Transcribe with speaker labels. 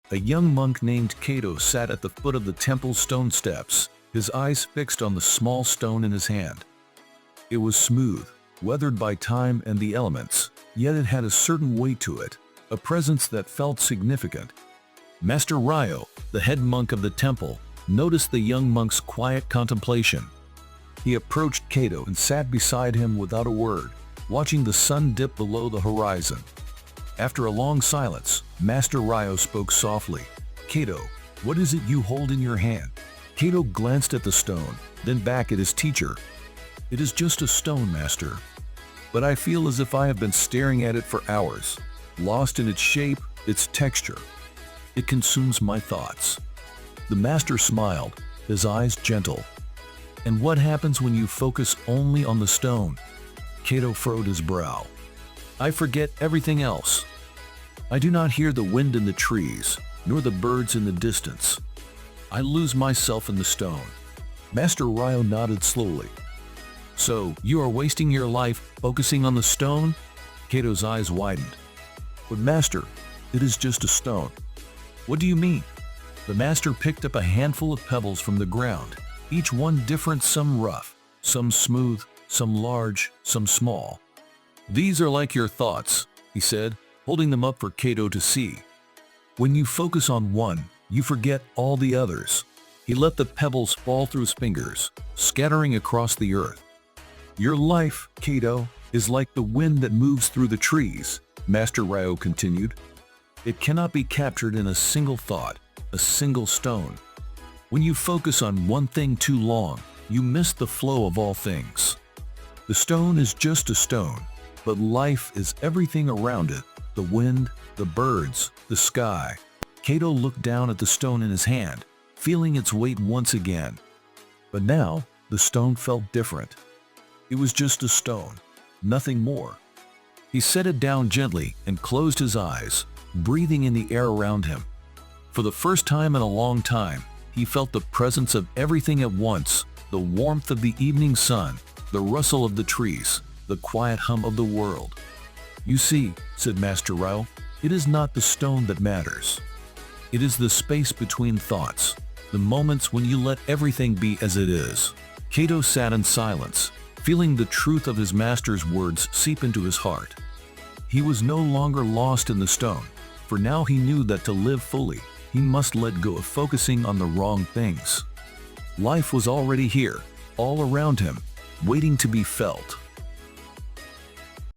Speaker 1: A young monk named Kaito sat at the foot of the temple's stone steps, his eyes fixed on the small stone in his hand. It was smooth, weathered by time and the elements, yet it had a certain weight to it, a presence that felt significant. Master Ryo, the head monk of the temple, noticed the young monk's quiet contemplation. He approached Kaito and sat beside him without a word, watching the sun dip below the horizon. After a long silence, Master Ryo spoke softly. "Kaito, what is it you hold in your hand?" Kaito glanced at the stone, then back at his teacher. "It is just a stone, Master. But I feel as if I have been staring at it for hours, lost in its shape, its texture. It consumes my thoughts." The Master smiled, his eyes gentle. "And what happens when you focus only on the stone?" Kaito furrowed his brow. "I forget everything else. I do not hear the wind in the trees, nor the birds in the distance. I lose myself in the stone." Master Ryo nodded slowly. "So, you are wasting your life focusing on the stone?" Kaito's eyes widened. "But Master, it is just a stone." "What do you mean?" The Master picked up a handful of pebbles from the ground, each one different, some rough, some smooth, some large, some small. "These are like your thoughts," he said, holding them up for Kaito to see. "When you focus on one, you forget all the others." He let the pebbles fall through his fingers, scattering across the earth. "Your life, Kaito, is like the wind that moves through the trees," Master Ryo continued. "It cannot be captured in a single thought, a single stone. When you focus on one thing too long, you miss the flow of all things. The stone is just a stone, but life is everything around it, the wind, the birds, the sky." Kaito looked down at the stone in his hand, feeling its weight once again. But now, the stone felt different. It was just a stone, nothing more. He set it down gently and closed his eyes, breathing in the air around him. For the first time in a long time, he felt the presence of everything at once, the warmth of the evening sun, the rustle of the trees, the quiet hum of the world. "You see," said Master Ryo, "it is not the stone that matters. It is the space between thoughts, the moments when you let everything be as it is." Kaito sat in silence, feeling the truth of his master's words seep into his heart. He was no longer lost in the stone, for now he knew that to live fully, he must let go of focusing on the wrong things. Life was already here, all around him, waiting to be felt.